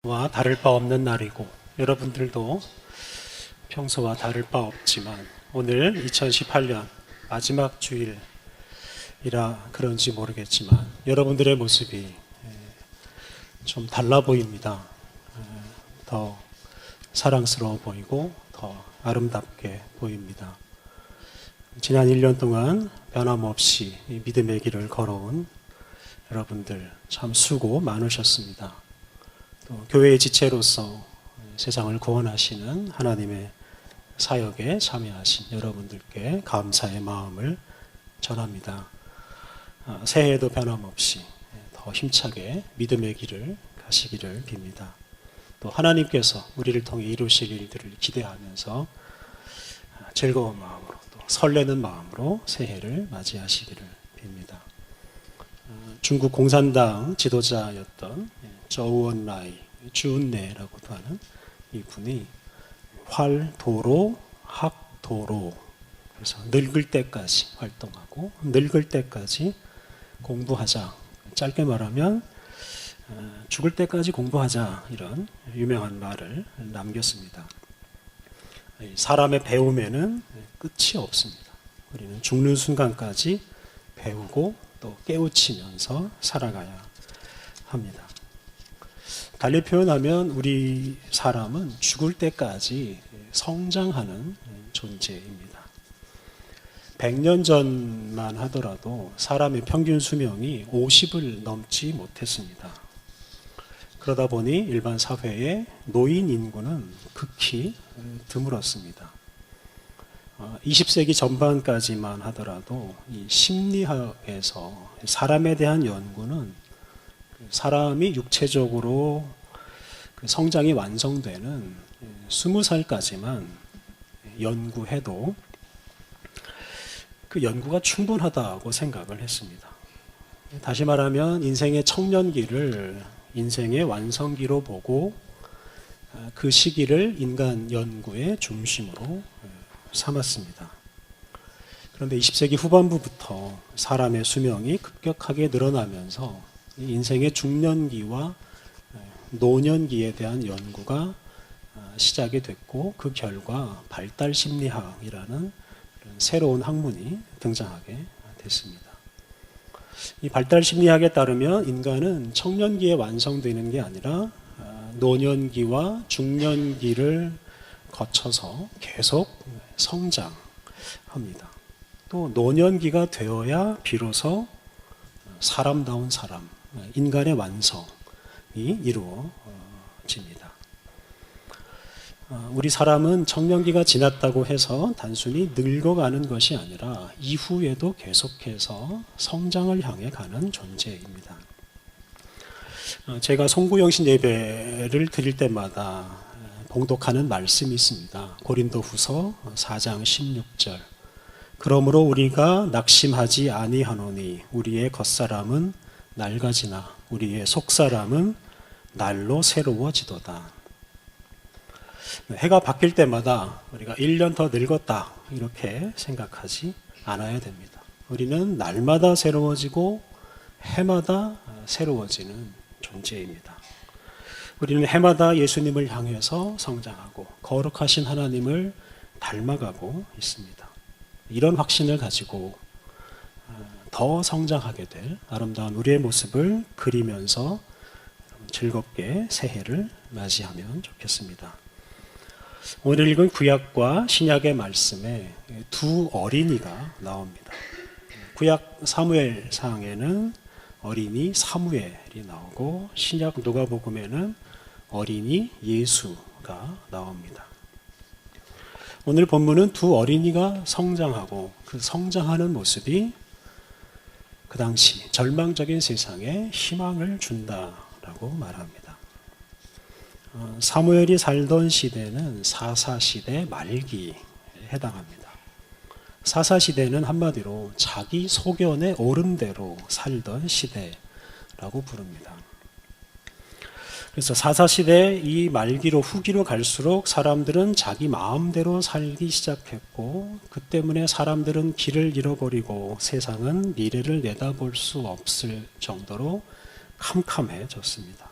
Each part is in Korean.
와 다를 바 없는 날이고, 여러분들도 평소와 다를 바 없지만 오늘 2018년 마지막 주일이라 그런지 모르겠지만 여러분들의 모습이 좀 달라 보입니다. 더 사랑스러워 보이고 더 아름답게 보입니다. 지난 1년 동안 변함없이 이 믿음의 길을 걸어온 여러분들 참 수고 많으셨습니다. 또 교회의 지체로서 세상을 구원하시는 하나님의 사역에 참여하신 여러분들께 감사의 마음을 전합니다. 새해에도 변함없이 더 힘차게 믿음의 길을 가시기를 빕니다. 또 하나님께서 우리를 통해 이루실 일들을 기대하면서 즐거운 마음으로 또 설레는 마음으로 새해를 맞이하시기를 빕니다. 중국 공산당 지도자였던 저우언라이 주은내라고도 하는 이분이 활도로 학도로, 그래서 늙을 때까지 활동하고 늙을 때까지 공부하자, 짧게 말하면 죽을 때까지 공부하자, 이런 유명한 말을 남겼습니다. 사람의 배움에는 끝이 없습니다. 우리는 죽는 순간까지 배우고 또 깨우치면서 살아가야 합니다. 달리 표현하면 우리 사람은 죽을 때까지 성장하는 존재입니다. 100년 전만 하더라도 사람의 평균 수명이 50을 넘지 못했습니다. 그러다 보니 일반 사회의 노인 인구는 극히 드물었습니다. 20세기 전반까지만 하더라도 이 심리학에서 사람에 대한 연구는 사람이 육체적으로 성장이 완성되는 20살까지만 연구해도 그 연구가 충분하다고 생각을 했습니다. 다시 말하면 인생의 청년기를 인생의 완성기로 보고 그 시기를 인간 연구의 중심으로 삼았습니다. 그런데 20세기 후반부부터 사람의 수명이 급격하게 늘어나면서 인생의 중년기와 노년기에 대한 연구가 시작이 됐고, 그 결과 발달 심리학이라는 새로운 학문이 등장하게 됐습니다. 이 발달 심리학에 따르면 인간은 청년기에 완성되는 게 아니라 노년기와 중년기를 거쳐서 계속 성장합니다. 또 노년기가 되어야 비로소 사람다운 사람, 인간의 완성이 이루어집니다. 우리 사람은 청년기가 지났다고 해서 단순히 늙어가는 것이 아니라 이후에도 계속해서 성장을 향해 가는 존재입니다. 제가 송구영신 예배를 드릴 때마다 봉독하는 말씀이 있습니다. 고린도후서 4장 16절. 그러므로 우리가 낙심하지 아니하노니 우리의 겉사람은 낡아지나 우리의 속사람은 날로 새로워지도다. 해가 바뀔 때마다 우리가 1년 더 늙었다, 이렇게 생각하지 않아야 됩니다. 우리는 날마다 새로워지고 해마다 새로워지는 존재입니다. 우리는 해마다 예수님을 향해서 성장하고 거룩하신 하나님을 닮아가고 있습니다. 이런 확신을 가지고 더 성장하게 될 아름다운 우리의 모습을 그리면서 즐겁게 새해를 맞이하면 좋겠습니다. 오늘 읽은 구약과 신약의 말씀에 두 어린이가 나옵니다. 구약 사무엘상에는 어린이 사무엘이 나오고, 신약 누가복음에는 어린이 예수가 나옵니다. 오늘 본문은 두 어린이가 성장하고 그 성장하는 모습이 그 당시 절망적인 세상에 희망을 준다라고 말합니다. 사무엘이 살던 시대는 사사시대 말기에 해당합니다. 사사시대는 한마디로 자기 소견에 오른 대로 살던 시대라고 부릅니다. 그래서 사사시대 이 말기로 후기로 갈수록 사람들은 자기 마음대로 살기 시작했고, 그 때문에 사람들은 길을 잃어버리고 세상은 미래를 내다볼 수 없을 정도로 캄캄해졌습니다.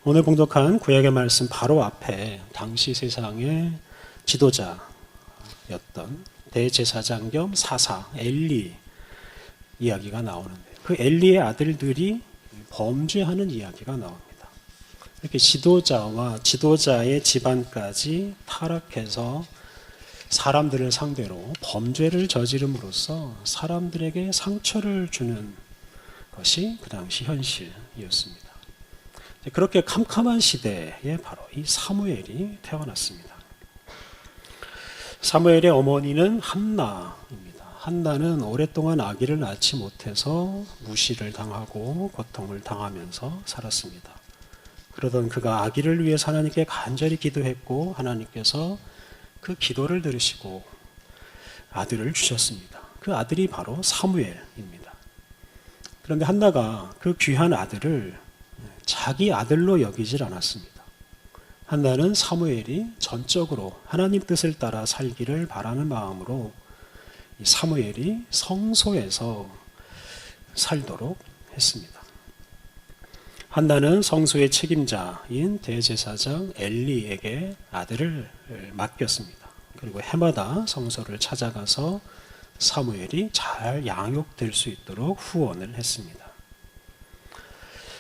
오늘 봉독한 구약의 말씀 바로 앞에 당시 세상의 지도자였던 대제사장 겸 사사 엘리 이야기가 나오는데, 그 엘리의 아들들이 범죄하는 이야기가 나옵니다. 이렇게 지도자와 지도자의 집안까지 타락해서 사람들을 상대로 범죄를 저지름으로써 사람들에게 상처를 주는 것이 그 당시 현실이었습니다. 그렇게 캄캄한 시대에 바로 이 사무엘이 태어났습니다. 사무엘의 어머니는 한나입니다. 한나는 오랫동안 아기를 낳지 못해서 무시를 당하고 고통을 당하면서 살았습니다. 그러던 그가 아기를 위해서 하나님께 간절히 기도했고, 하나님께서 그 기도를 들으시고 아들을 주셨습니다. 그 아들이 바로 사무엘입니다. 그런데 한나가 그 귀한 아들을 자기 아들로 여기질 않았습니다. 한나는 사무엘이 전적으로 하나님 뜻을 따라 살기를 바라는 마음으로 사무엘이 성소에서 살도록 했습니다. 한나는 성소의 책임자인 대제사장 엘리에게 아들을 맡겼습니다. 그리고 해마다 성소를 찾아가서 사무엘이 잘 양육될 수 있도록 후원을 했습니다.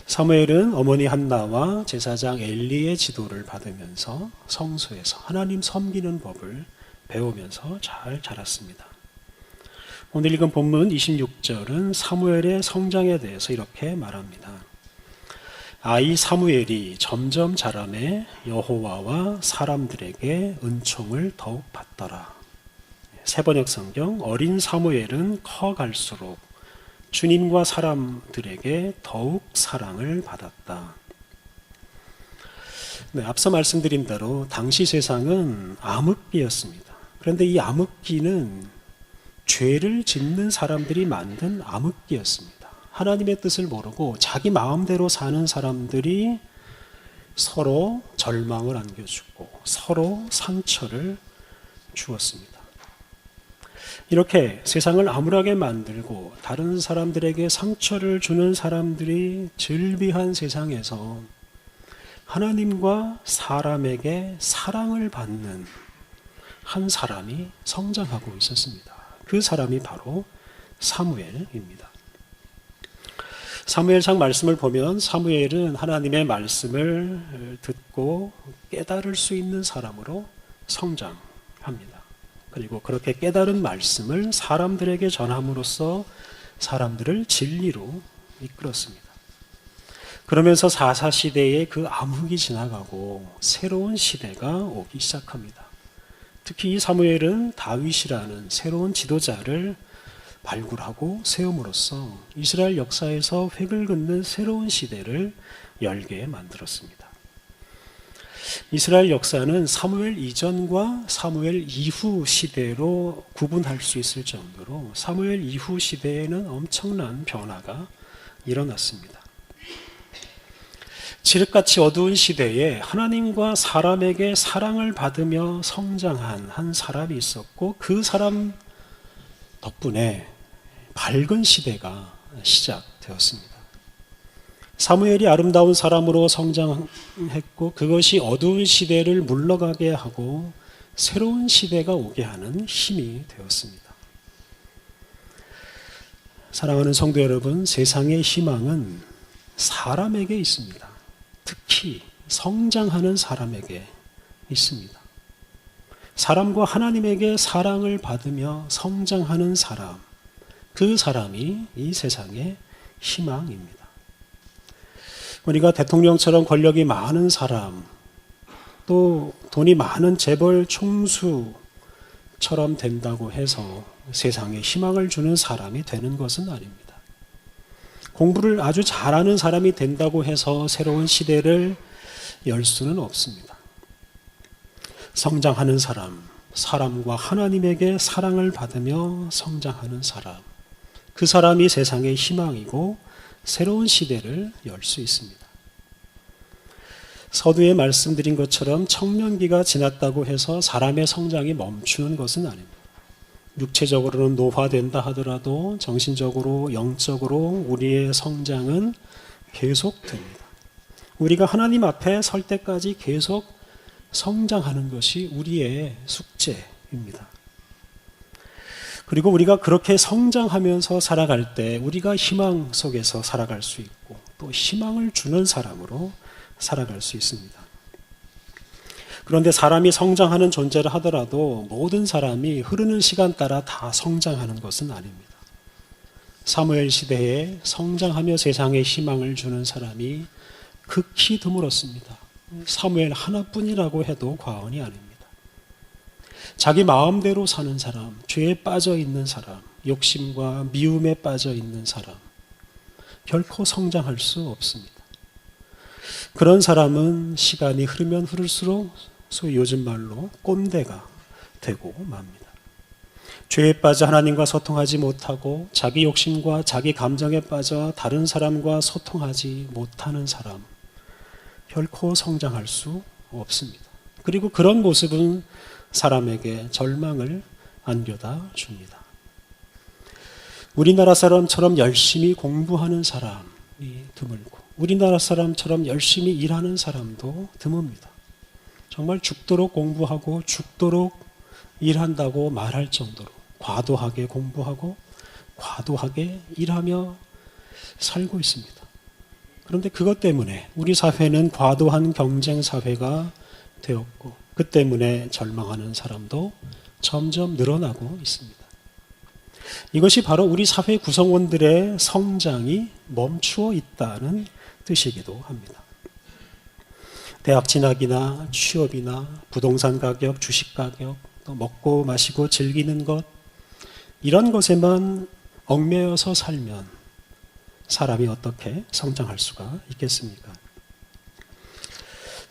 사무엘은 어머니 한나와 제사장 엘리의 지도를 받으면서 성소에서 하나님 섬기는 법을 배우면서 잘 자랐습니다. 오늘 읽은 본문 26절은 사무엘의 성장에 대해서 이렇게 말합니다. 아이 사무엘이 점점 자라매 여호와와 사람들에게 은총을 더욱 받더라. 세번역 성경, 어린 사무엘은 커갈수록 주님과 사람들에게 더욱 사랑을 받았다. 네, 앞서 말씀드린 대로 당시 세상은 암흑기였습니다. 그런데 이 암흑기는 죄를 짓는 사람들이 만든 암흑기였습니다. 하나님의 뜻을 모르고 자기 마음대로 사는 사람들이 서로 절망을 안겨주고 서로 상처를 주었습니다. 이렇게 세상을 암울하게 만들고 다른 사람들에게 상처를 주는 사람들이 즐비한 세상에서 하나님과 사람에게 사랑을 받는 한 사람이 성장하고 있었습니다. 그 사람이 바로 사무엘입니다. 사무엘상 말씀을 보면 사무엘은 하나님의 말씀을 듣고 깨달을 수 있는 사람으로 성장합니다. 그리고 그렇게 깨달은 말씀을 사람들에게 전함으로써 사람들을 진리로 이끌었습니다. 그러면서 사사시대의 그 암흑이 지나가고 새로운 시대가 오기 시작합니다. 특히 이 사무엘은 다윗이라는 새로운 지도자를 발굴하고 세움으로써 이스라엘 역사에서 획을 긋는 새로운 시대를 열게 만들었습니다. 이스라엘 역사는 사무엘 이전과 사무엘 이후 시대로 구분할 수 있을 정도로 사무엘 이후 시대에는 엄청난 변화가 일어났습니다. 칠흑같이 어두운 시대에 하나님과 사람에게 사랑을 받으며 성장한 한 사람이 있었고, 그 사람 덕분에 밝은 시대가 시작되었습니다. 사무엘이 아름다운 사람으로 성장했고, 그것이 어두운 시대를 물러가게 하고 새로운 시대가 오게 하는 힘이 되었습니다. 사랑하는 성도 여러분, 세상의 희망은 사람에게 있습니다. 특히 성장하는 사람에게 있습니다. 사람과 하나님에게 사랑을 받으며 성장하는 사람, 그 사람이 이 세상의 희망입니다. 우리가 대통령처럼 권력이 많은 사람, 또 돈이 많은 재벌 총수처럼 된다고 해서 세상에 희망을 주는 사람이 되는 것은 아닙니다. 공부를 아주 잘하는 사람이 된다고 해서 새로운 시대를 열 수는 없습니다. 성장하는 사람, 사람과 하나님에게 사랑을 받으며 성장하는 사람, 그 사람이 세상의 희망이고 새로운 시대를 열 수 있습니다. 서두에 말씀드린 것처럼 청년기가 지났다고 해서 사람의 성장이 멈추는 것은 아닙니다. 육체적으로는 노화된다 하더라도 정신적으로, 영적으로 우리의 성장은 계속됩니다. 우리가 하나님 앞에 설 때까지 계속 성장하는 것이 우리의 숙제입니다. 그리고 우리가 그렇게 성장하면서 살아갈 때 우리가 희망 속에서 살아갈 수 있고 또 희망을 주는 사람으로 살아갈 수 있습니다. 그런데 사람이 성장하는 존재를 하더라도 모든 사람이 흐르는 시간 따라 다 성장하는 것은 아닙니다. 사무엘 시대에 성장하며 세상에 희망을 주는 사람이 극히 드물었습니다. 사무엘 하나뿐이라고 해도 과언이 아닙니다. 자기 마음대로 사는 사람, 죄에 빠져 있는 사람, 욕심과 미움에 빠져 있는 사람, 결코 성장할 수 없습니다. 그런 사람은 시간이 흐르면 흐를수록 소위 요즘 말로 꼰대가 되고 맙니다. 죄에 빠져 하나님과 소통하지 못하고 자기 욕심과 자기 감정에 빠져 다른 사람과 소통하지 못하는 사람, 결코 성장할 수 없습니다. 그리고 그런 모습은 사람에게 절망을 안겨다 줍니다. 우리나라 사람처럼 열심히 공부하는 사람이 드물고 우리나라 사람처럼 열심히 일하는 사람도 드뭅니다. 정말 죽도록 공부하고 죽도록 일한다고 말할 정도로 과도하게 공부하고 과도하게 일하며 살고 있습니다. 그런데 그것 때문에 우리 사회는 과도한 경쟁 사회가 되었고 그 때문에 절망하는 사람도 점점 늘어나고 있습니다. 이것이 바로 우리 사회 구성원들의 성장이 멈추어 있다는 뜻이기도 합니다. 대학 진학이나 취업이나 부동산 가격, 주식 가격, 또 먹고 마시고 즐기는 것, 이런 것에만 얽매여서 살면 사람이 어떻게 성장할 수가 있겠습니까?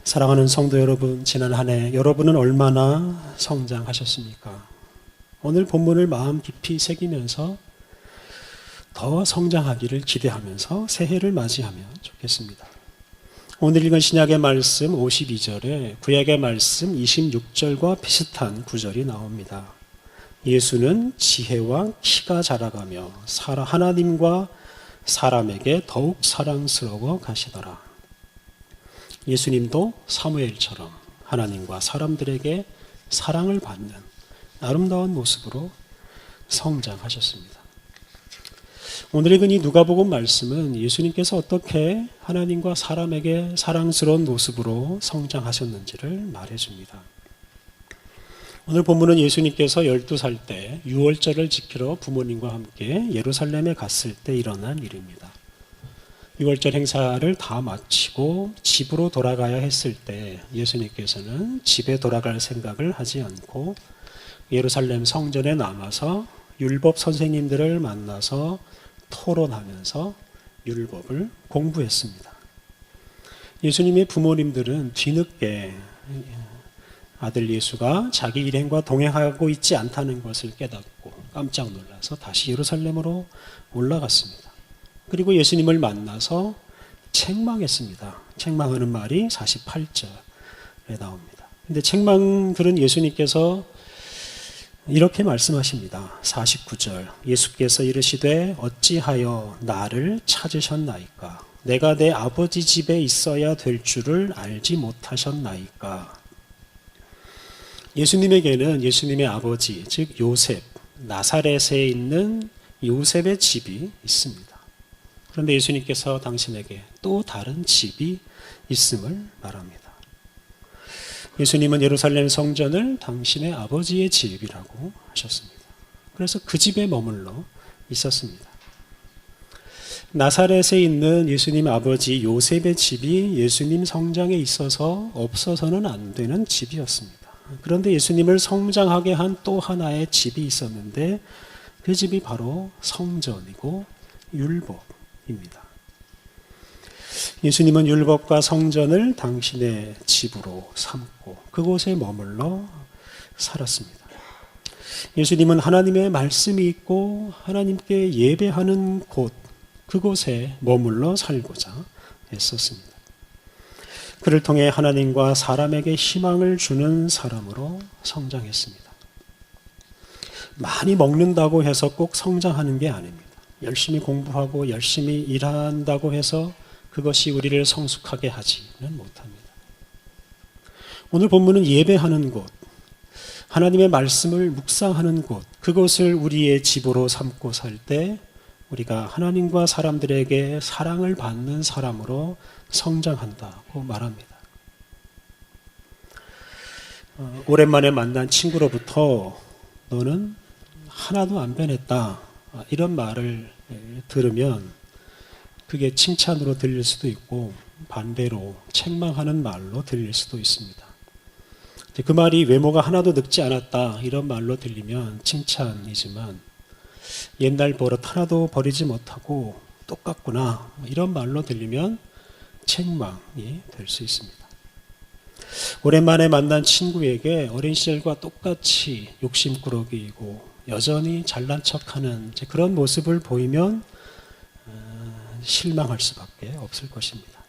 사랑하는 성도 여러분, 지난 한 해 여러분은 얼마나 성장하셨습니까? 오늘 본문을 마음 깊이 새기면서 더 성장하기를 기대하면서 새해를 맞이하면 좋겠습니다. 오늘 읽은 신약의 말씀 52절에 구약의 말씀 26절과 비슷한 구절이 나옵니다. 예수는 지혜와 키가 자라가며 하나님과 사람에게 더욱 사랑스러워 가시더라. 예수님도 사무엘처럼 하나님과 사람들에게 사랑을 받는 아름다운 모습으로 성장하셨습니다. 오늘 읽은 이 누가복음 말씀은 예수님께서 어떻게 하나님과 사람에게 사랑스러운 모습으로 성장하셨는지를 말해줍니다. 오늘 본문은 예수님께서 12살 때 유월절을 지키러 부모님과 함께 예루살렘에 갔을 때 일어난 일입니다. 유월절 행사를 다 마치고 집으로 돌아가야 했을 때 예수님께서는 집에 돌아갈 생각을 하지 않고 예루살렘 성전에 남아서 율법 선생님들을 만나서 토론하면서 율법을 공부했습니다. 예수님의 부모님들은 뒤늦게 아들 예수가 자기 일행과 동행하고 있지 않다는 것을 깨닫고 깜짝 놀라서 다시 예루살렘으로 올라갔습니다. 그리고 예수님을 만나서 책망했습니다. 책망하는 말이 48절에 나옵니다. 근데 책망 들은 예수님께서 이렇게 말씀하십니다. 49절 예수께서 이르시되 어찌하여 나를 찾으셨나이까? 내가 내 아버지 집에 있어야 될 줄을 알지 못하셨나이까? 예수님에게는 예수님의 아버지 즉 요셉, 나사렛에 있는 요셉의 집이 있습니다. 그런데 예수님께서 당신에게 또 다른 집이 있음을 말합니다. 예수님은 예루살렘 성전을 당신의 아버지의 집이라고 하셨습니다. 그래서 그 집에 머물러 있었습니다. 나사렛에 있는 예수님 아버지 요셉의 집이 예수님 성장에 있어서 없어서는 안 되는 집이었습니다. 그런데 예수님을 성장하게 한 또 하나의 집이 있었는데 그 집이 바로 성전이고 율법입니다. 예수님은 율법과 성전을 당신의 집으로 삼고 그곳에 머물러 살았습니다. 예수님은 하나님의 말씀이 있고 하나님께 예배하는 곳, 그곳에 머물러 살고자 했었습니다. 그를 통해 하나님과 사람에게 희망을 주는 사람으로 성장했습니다. 많이 먹는다고 해서 꼭 성장하는 게 아닙니다. 열심히 공부하고 열심히 일한다고 해서 그것이 우리를 성숙하게 하지는 못합니다. 오늘 본문은 예배하는 곳, 하나님의 말씀을 묵상하는 곳, 그것을 우리의 집으로 삼고 살 때 우리가 하나님과 사람들에게 사랑을 받는 사람으로 성장한다고 말합니다. 오랜만에 만난 친구로부터 너는 하나도 안 변했다, 이런 말을 들으면 그게 칭찬으로 들릴 수도 있고 반대로 책망하는 말로 들릴 수도 있습니다. 그 말이 외모가 하나도 늙지 않았다, 이런 말로 들리면 칭찬이지만 옛날 버릇 하나도 버리지 못하고 똑같구나, 이런 말로 들리면 책망이 될 수 있습니다. 오랜만에 만난 친구에게 어린 시절과 똑같이 욕심꾸러기이고 여전히 잘난 척하는 그런 모습을 보이면 실망할 수밖에 없을 것입니다.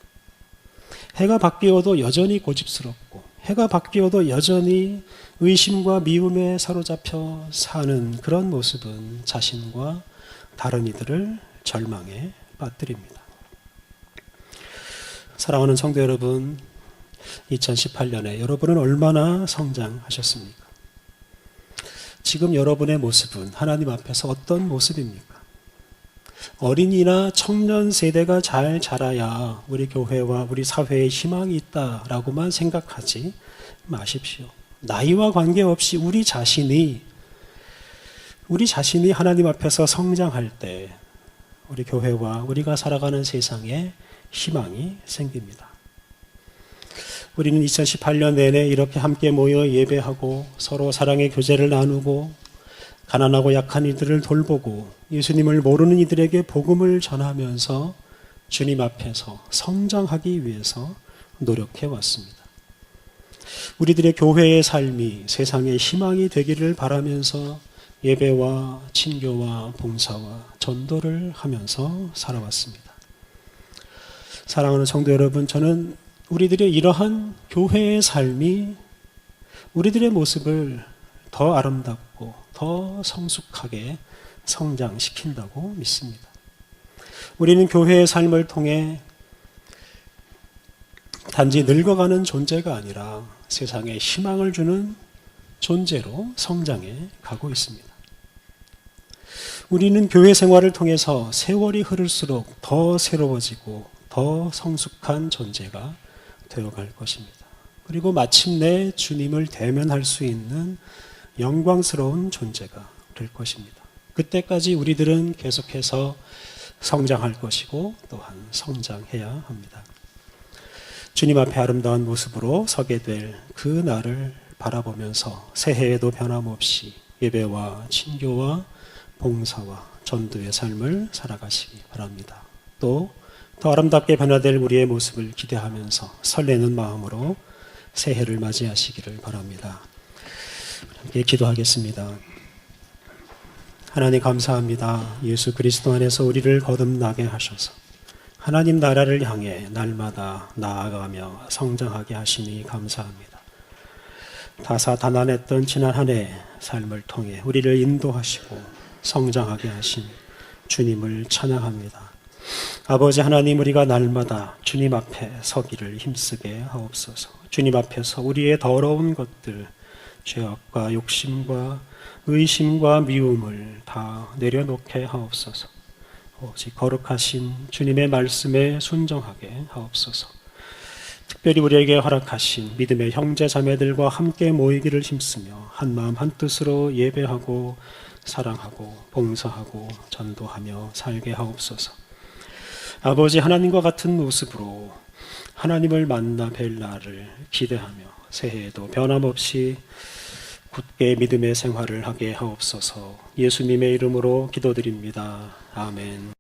해가 바뀌어도 여전히 고집스럽고 해가 바뀌어도 여전히 의심과 미움에 사로잡혀 사는 그런 모습은 자신과 다른 이들을 절망에 빠뜨립니다. 사랑하는 성도 여러분, 2018년에 여러분은 얼마나 성장하셨습니까? 지금 여러분의 모습은 하나님 앞에서 어떤 모습입니까? 어린이나 청년 세대가 잘 자라야 우리 교회와 우리 사회에 희망이 있다라고만 생각하지 마십시오. 나이와 관계없이 우리 자신이 하나님 앞에서 성장할 때 우리 교회와 우리가 살아가는 세상에 희망이 생깁니다. 우리는 2018년 내내 이렇게 함께 모여 예배하고 서로 사랑의 교제를 나누고 가난하고 약한 이들을 돌보고 예수님을 모르는 이들에게 복음을 전하면서 주님 앞에서 성장하기 위해서 노력해 왔습니다. 우리들의 교회의 삶이 세상의 희망이 되기를 바라면서 예배와 친교와 봉사와 전도를 하면서 살아왔습니다. 사랑하는 성도 여러분, 저는 우리들의 이러한 교회의 삶이 우리들의 모습을 더 아름답고 더 성숙하게 성장시킨다고 믿습니다. 우리는 교회의 삶을 통해 단지 늙어가는 존재가 아니라 세상에 희망을 주는 존재로 성장해 가고 있습니다. 우리는 교회 생활을 통해서 세월이 흐를수록 더 새로워지고 더 성숙한 존재가 되어갈 것입니다. 그리고 마침내 주님을 대면할 수 있는 영광스러운 존재가 될 것입니다. 그때까지 우리들은 계속해서 성장할 것이고 또한 성장해야 합니다. 주님 앞에 아름다운 모습으로 서게 될 그 날을 바라보면서 새해에도 변함없이 예배와 친교와 봉사와 전도의 삶을 살아가시기 바랍니다. 또 더 아름답게 변화될 우리의 모습을 기대하면서 설레는 마음으로 새해를 맞이하시기를 바랍니다. 함께 기도하겠습니다. 하나님 감사합니다. 예수 그리스도 안에서 우리를 거듭나게 하셔서 하나님 나라를 향해 날마다 나아가며 성장하게 하시니 감사합니다. 다사다난했던 지난 한 해 삶을 통해 우리를 인도하시고 성장하게 하신 주님을 찬양합니다. 아버지 하나님, 우리가 날마다 주님 앞에 서기를 힘쓰게 하옵소서. 주님 앞에서 우리의 더러운 것들, 죄악과 욕심과 의심과 미움을 다 내려놓게 하옵소서. 오직 거룩하신 주님의 말씀에 순종하게 하옵소서. 특별히 우리에게 허락하신 믿음의 형제 자매들과 함께 모이기를 힘쓰며 한마음 한뜻으로 예배하고 사랑하고 봉사하고 전도하며 살게 하옵소서. 아버지 하나님과 같은 모습으로 하나님을 만나 뵐 날을 기대하며 새해에도 변함없이 굳게 믿음의 생활을 하게 하옵소서. 예수님의 이름으로 기도드립니다. 아멘.